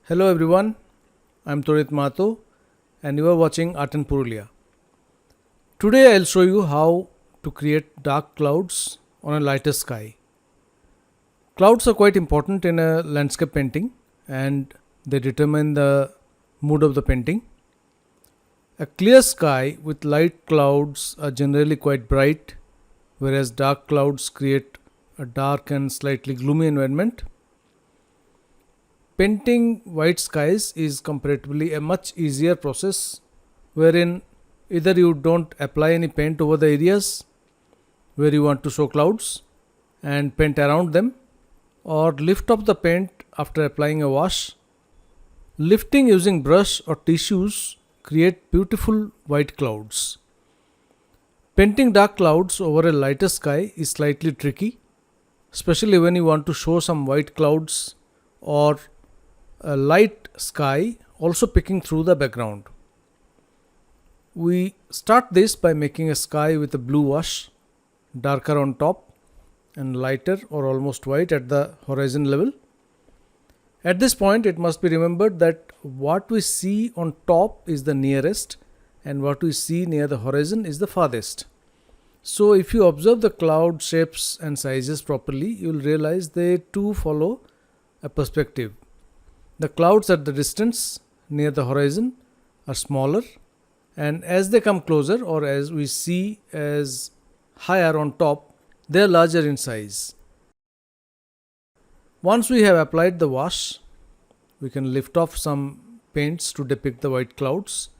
Hello everyone, I am Torit Mato and you are watching Art in Purulia. Today I will show you how to create dark clouds on a lighter sky. Clouds are quite important in a landscape painting and they determine the mood of the painting. A clear sky with light clouds are generally quite bright, whereas dark clouds create a dark and slightly gloomy environment. Painting white skies is comparatively a much easier process wherein either you don't apply any paint over the areas where you want to show clouds and paint around them, or lift up the paint after applying a wash. Lifting using brush or tissues create beautiful white clouds. Painting dark clouds over a lighter sky is slightly tricky, especially when you want to show some white clouds or a light sky also peeking through the background. We start this by making a sky with a blue wash, darker on top and lighter or almost white at the horizon level. At this point, it must be remembered that what we see on top is the nearest and what we see near the horizon is the farthest. So if you observe the cloud shapes and sizes properly, you will realize they too follow a perspective. The clouds at the distance near the horizon are smaller, and as they come closer or as we see as higher on top, they are larger in size. Once we have applied the wash, we can lift off some paints to depict the white clouds.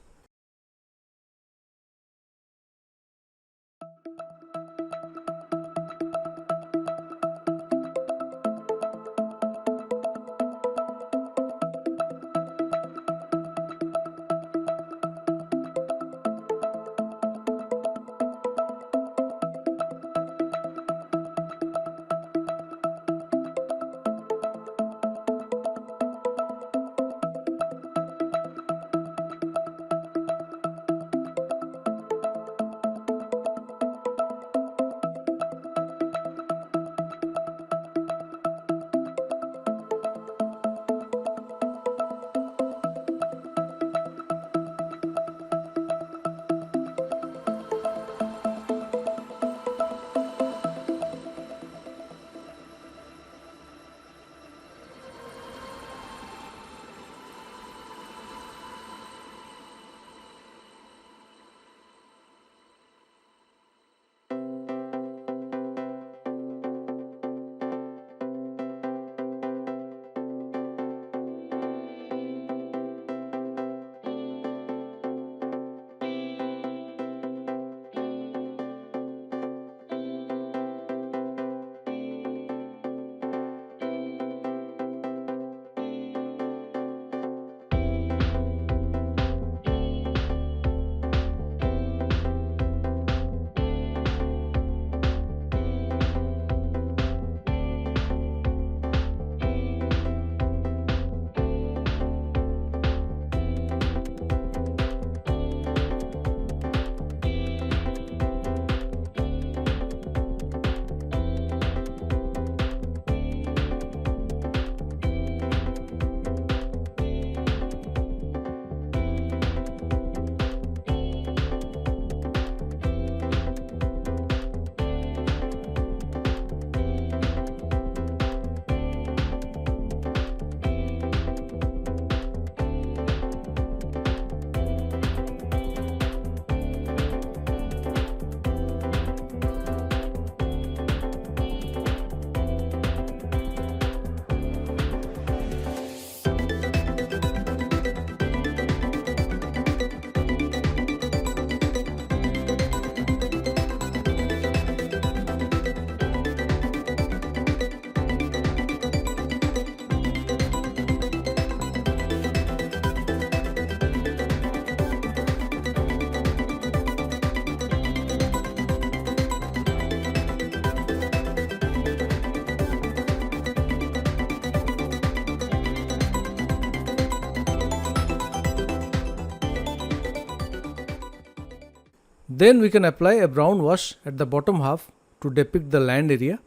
Then we can apply a brown wash at the bottom half to depict the land area.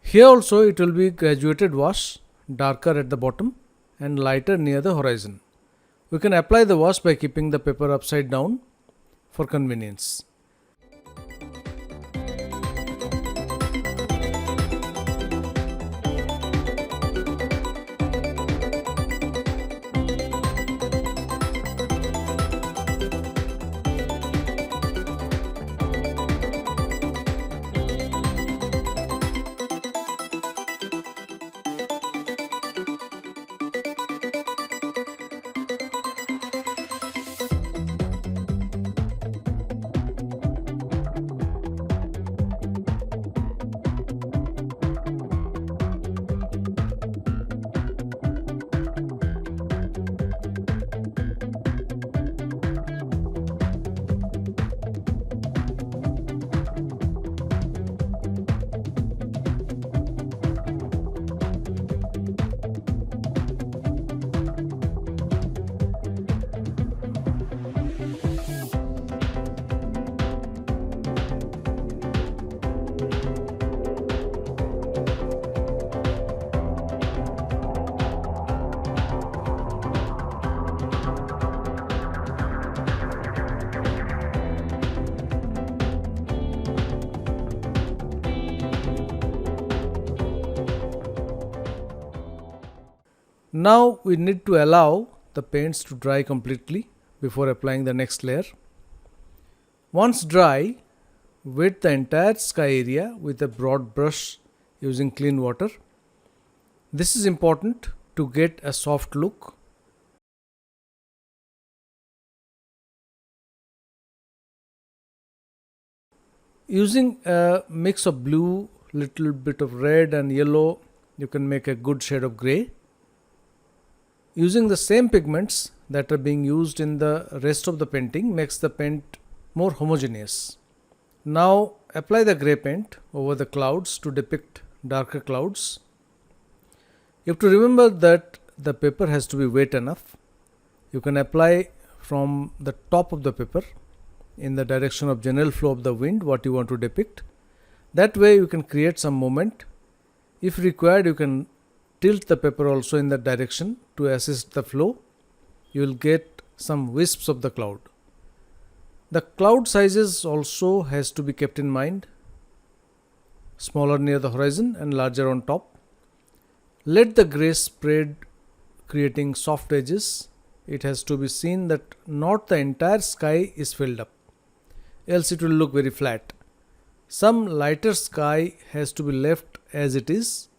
Here also it will be graduated wash, darker at the bottom and lighter near the horizon. We can apply the wash by keeping the paper upside down for convenience. Now we need to allow the paints to dry completely before applying the next layer. Once dry, wet the entire sky area with a broad brush using clean water. This is important to get a soft look. Using a mix of blue, little bit of red and yellow, you can make a good shade of grey. Using the same pigments that are being used in the rest of the painting makes the paint more homogeneous. Now apply the grey paint over the clouds to depict darker clouds. You have to remember that the paper has to be wet enough. You can apply from the top of the paper in the direction of general flow of the wind what you want to depict. That way you can create some movement. If required, you can tilt the paper also in that direction to assist the flow. You will get some wisps of the cloud. The cloud sizes also has to be kept in mind. Smaller near the horizon and larger on top. Let the grey spread, creating soft edges. It has to be seen that not the entire sky is filled up, else it will look very flat. Some lighter sky has to be left as it is.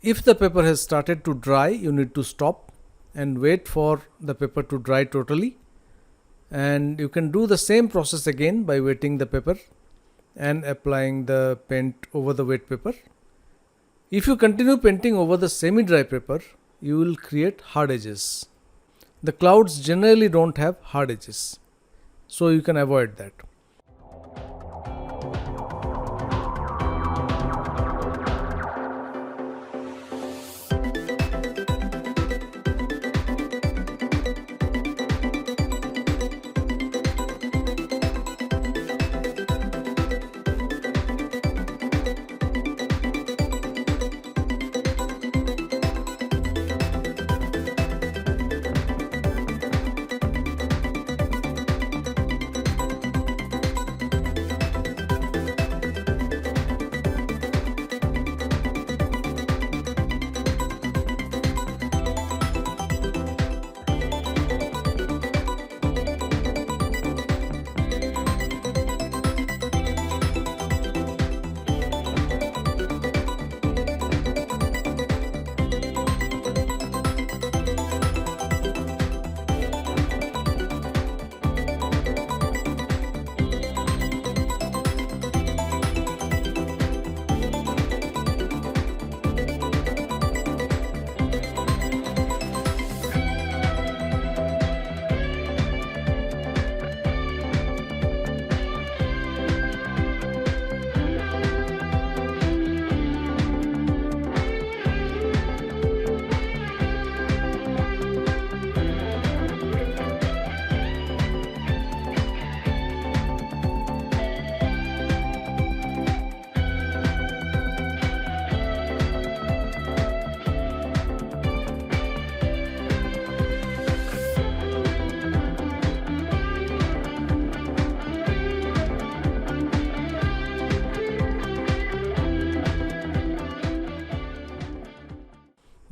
If the paper has started to dry, you need to stop and wait for the paper to dry totally. And you can do the same process again by wetting the paper and applying the paint over the wet paper. If you continue painting over the semi-dry paper, you will create hard edges. The clouds generally don't have hard edges, so you can avoid that.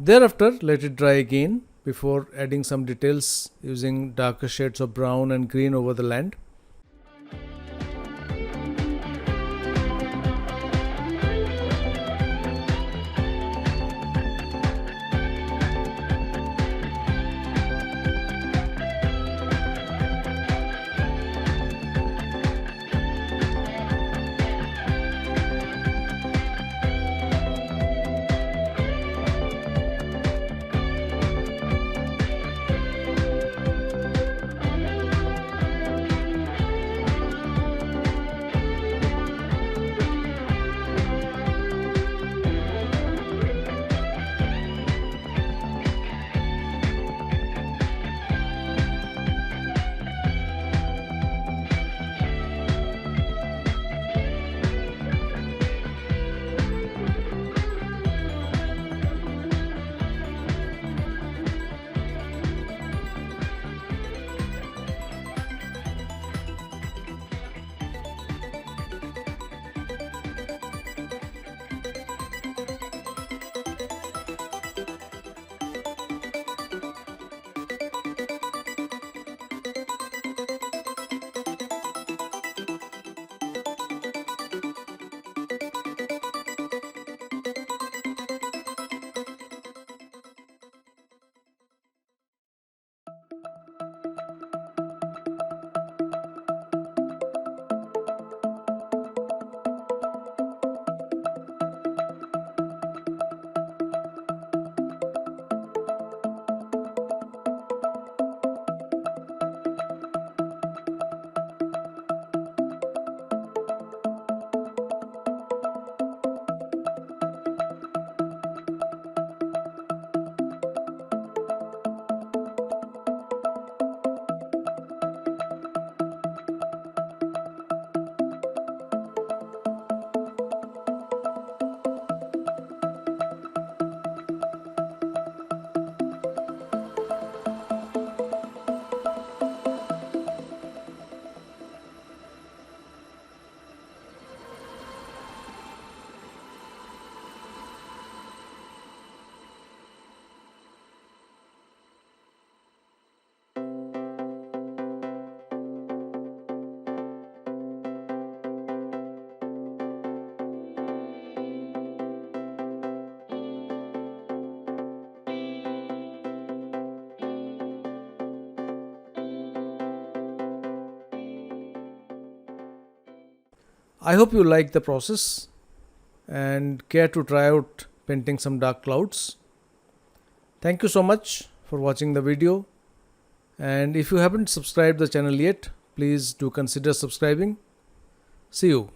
Thereafter, let it dry again before adding some details using darker shades of brown and green over the land. I hope you like the process and care to try out painting some dark clouds. Thank you so much for watching the video, and if you haven't subscribed the channel yet, please do consider subscribing. See you.